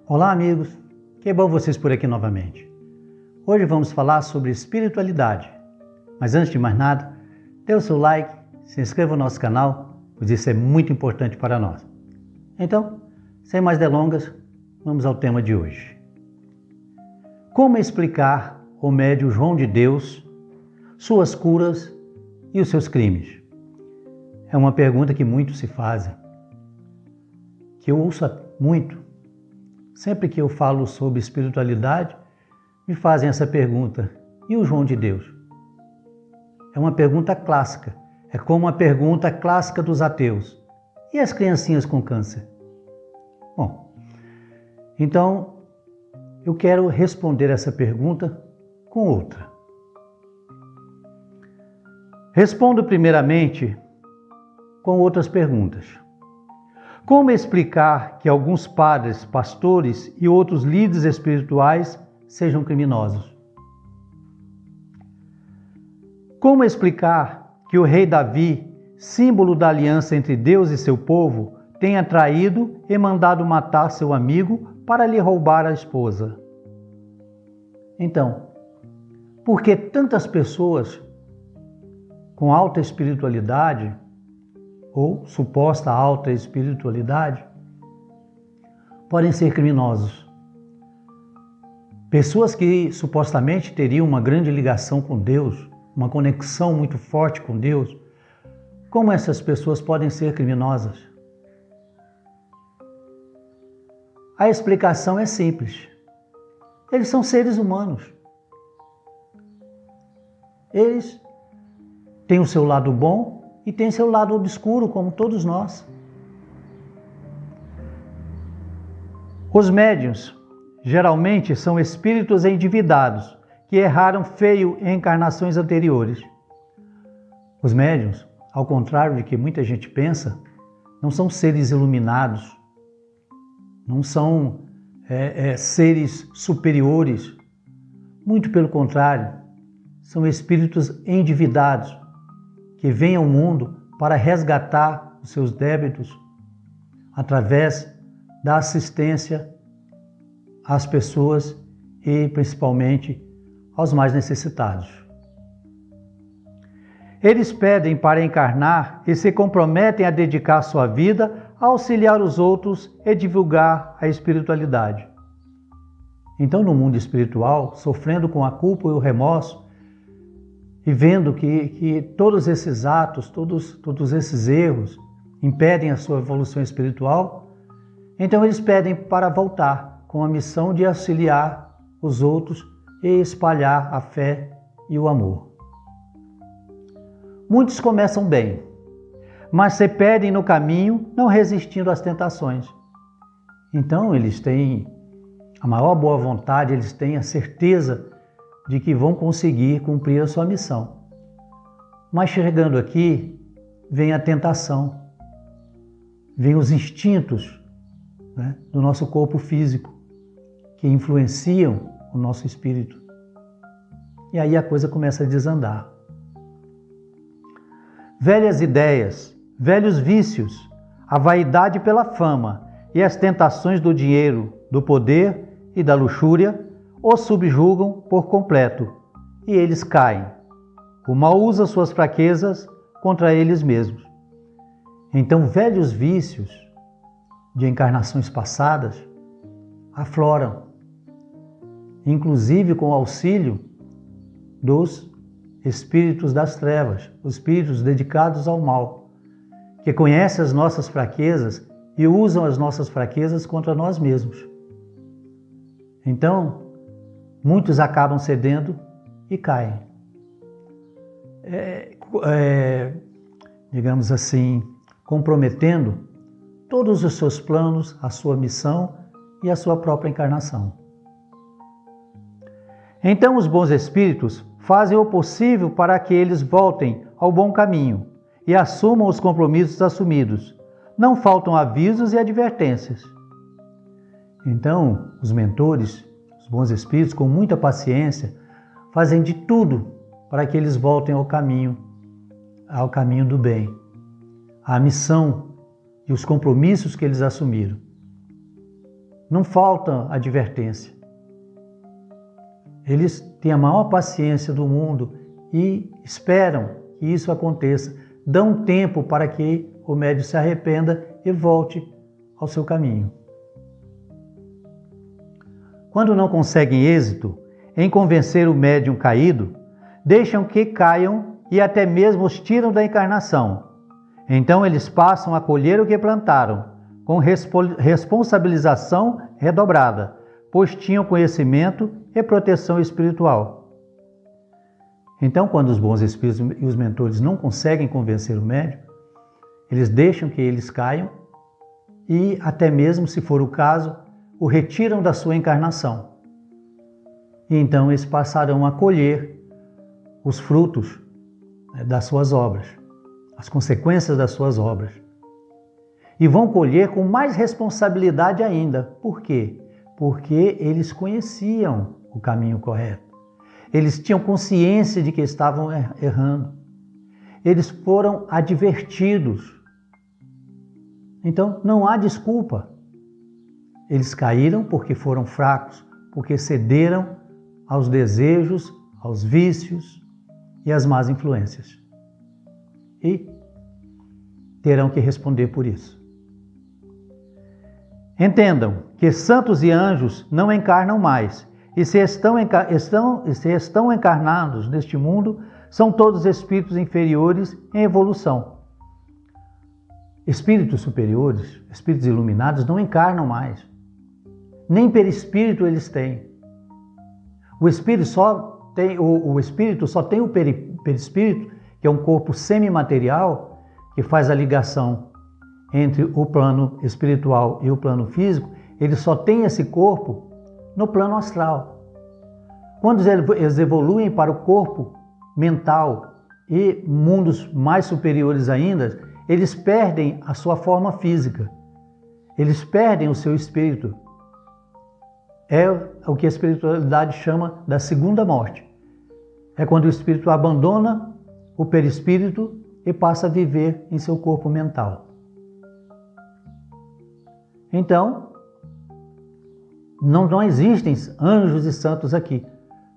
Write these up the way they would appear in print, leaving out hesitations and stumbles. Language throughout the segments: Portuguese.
Olá, amigos! Que bom vocês por aqui novamente. Hoje vamos falar sobre espiritualidade. Mas antes de mais nada, dê o seu like, se inscreva no nosso canal, pois isso é muito importante para nós. Então, sem mais delongas, vamos ao tema de hoje. Como explicar o médium João de Deus, suas curas e os seus crimes? É uma pergunta que muitos se fazem, que eu ouço muito. Sempre que eu falo sobre espiritualidade, me fazem essa pergunta: e o João de Deus? É uma pergunta clássica, é como uma pergunta clássica dos ateus. E as criancinhas com câncer? Bom, então eu quero responder essa pergunta com outra. Respondo primeiramente com outras perguntas. Como explicar que alguns padres, pastores e outros líderes espirituais sejam criminosos? Como explicar que o rei Davi, símbolo da aliança entre Deus e seu povo, tenha traído e mandado matar seu amigo para lhe roubar a esposa? Então, por que tantas pessoas com alta espiritualidade ou suposta alta espiritualidade podem ser criminosos? Pessoas que supostamente teriam uma grande ligação com Deus, uma conexão muito forte com Deus, como essas pessoas podem ser criminosas? A explicação é simples. Eles são seres humanos. Eles têm o seu lado bom e têm seu lado obscuro, como todos nós. Os médiuns geralmente são espíritos endividados que erraram feio em encarnações anteriores. Os médiuns, ao contrário de que muita gente pensa, não são seres iluminados, não são seres superiores. Muito pelo contrário, são espíritos endividados que vêm ao mundo para resgatar os seus débitos através da assistência às pessoas e principalmente aos mais necessitados. Eles pedem para encarnar e se comprometem a dedicar sua vida a auxiliar os outros e divulgar a espiritualidade. Então, no mundo espiritual, sofrendo com a culpa e o remorso, e vendo que todos esses atos, todos esses erros impedem a sua evolução espiritual, então eles pedem para voltar com a missão de auxiliar os outros e espalhar a fé e o amor. Muitos começam bem, mas se perdem no caminho, não resistindo às tentações. Então eles têm a maior boa vontade, eles têm a certeza de que vão conseguir cumprir a sua missão. Mas chegando aqui, vem a tentação, vem os instintos, do nosso corpo físico, que influenciam o nosso espírito. E aí a coisa começa a desandar. Velhas ideias, velhos vícios, a vaidade pela fama e as tentações do dinheiro, do poder e da luxúria os subjugam por completo e eles caem. O mal usa suas fraquezas contra eles mesmos. Então, velhos vícios de encarnações passadas afloram, inclusive com o auxílio dos espíritos das trevas, os espíritos dedicados ao mal, que conhecem as nossas fraquezas e usam as nossas fraquezas contra nós mesmos. Então, muitos acabam cedendo e caem. Digamos assim, comprometendo todos os seus planos, a sua missão e a sua própria encarnação. Então, os bons espíritos fazem o possível para que eles voltem ao bom caminho e assumam os compromissos assumidos. Não faltam avisos e advertências. Então, os mentores, os bons espíritos, com muita paciência, fazem de tudo para que eles voltem ao caminho do bem, à missão e os compromissos que eles assumiram. não falta advertência. Eles têm a maior paciência do mundo e esperam que isso aconteça. Dão tempo para que o médium se arrependa e volte ao seu caminho. Quando não conseguem êxito em convencer o médium caído, deixam que caiam e até mesmo os tiram da encarnação. Então eles passam a colher o que plantaram, com responsabilização redobrada, pois tinham conhecimento e proteção espiritual. Então, quando os bons espíritos e os mentores não conseguem convencer o médium, eles deixam que eles caiam e, até mesmo, se for o caso, o retiram da sua encarnação. E então eles passarão a colher os frutos das suas obras, as consequências das suas obras. E vão colher com mais responsabilidade ainda. Por quê? Porque eles conheciam o caminho correto. Eles tinham consciência de que estavam errando. Eles foram advertidos. Então, não há desculpa. Eles caíram porque foram fracos, porque cederam aos desejos, aos vícios e às más influências. E terão que responder por isso. Entendam que santos e anjos não encarnam mais, e se estão encarnados neste mundo, são todos espíritos inferiores em evolução. Espíritos superiores, espíritos iluminados, não encarnam mais. Nem perispírito eles têm. O espírito só tem o perispírito, que é um corpo semimaterial, que faz a ligação entre o plano espiritual e o plano físico. Ele só tem esse corpo no plano astral. Quando eles evoluem para o corpo mental e mundos mais superiores ainda, eles perdem a sua forma física. Eles perdem o seu espírito. É o que a espiritualidade chama da segunda morte. É quando o espírito abandona o perispírito e passa a viver em seu corpo mental. Então, não existem anjos e santos aqui.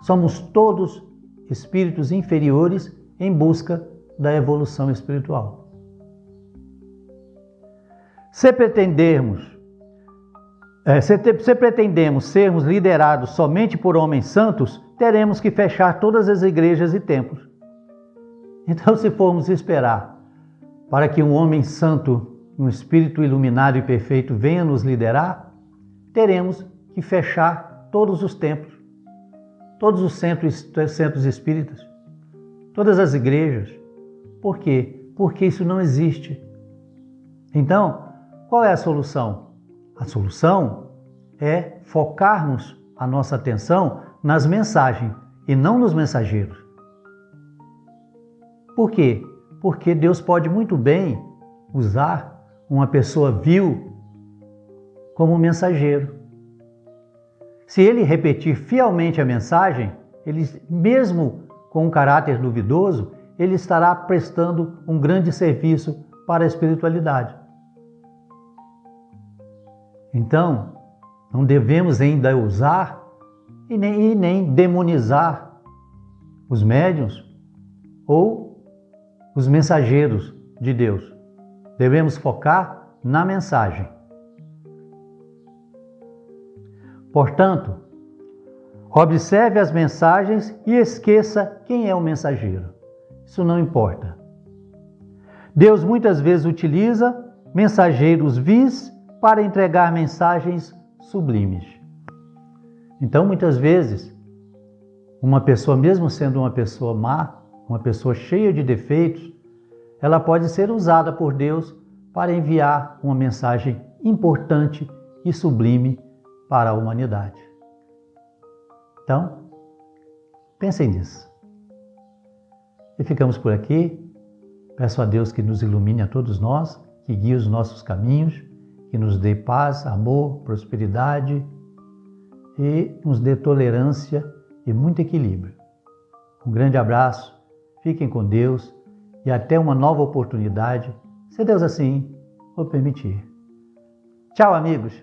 Somos todos espíritos inferiores em busca da evolução espiritual. Se pretendemos sermos liderados somente por homens santos, teremos que fechar todas as igrejas e templos. Então, se formos esperar para que um homem santo, um espírito iluminado e perfeito venha nos liderar, teremos que fechar todos os templos, todos os centros espíritas, todas as igrejas. Por quê? Porque isso não existe. Então, qual é a solução? A solução é focarmos a nossa atenção nas mensagens e não nos mensageiros. Por quê? Porque Deus pode muito bem usar uma pessoa vil como mensageiro. Se ele repetir fielmente a mensagem, ele, mesmo com um caráter duvidoso, ele estará prestando um grande serviço para a espiritualidade. Então, não devemos ainda usar e nem demonizar os médiuns ou os mensageiros de Deus. Devemos focar na mensagem. Portanto, observe as mensagens e esqueça quem é o mensageiro. Isso não importa. Deus muitas vezes utiliza mensageiros vis para entregar mensagens sublimes. Então, muitas vezes, uma pessoa, mesmo sendo uma pessoa má, uma pessoa cheia de defeitos, ela pode ser usada por Deus para enviar uma mensagem importante e sublime para a humanidade. Então, pensem nisso. E ficamos por aqui. Peço a Deus que nos ilumine a todos nós, que guie os nossos caminhos, que nos dê paz, amor, prosperidade e nos dê tolerância e muito equilíbrio. Um grande abraço, fiquem com Deus e até uma nova oportunidade, se Deus assim o permitir. Tchau, amigos!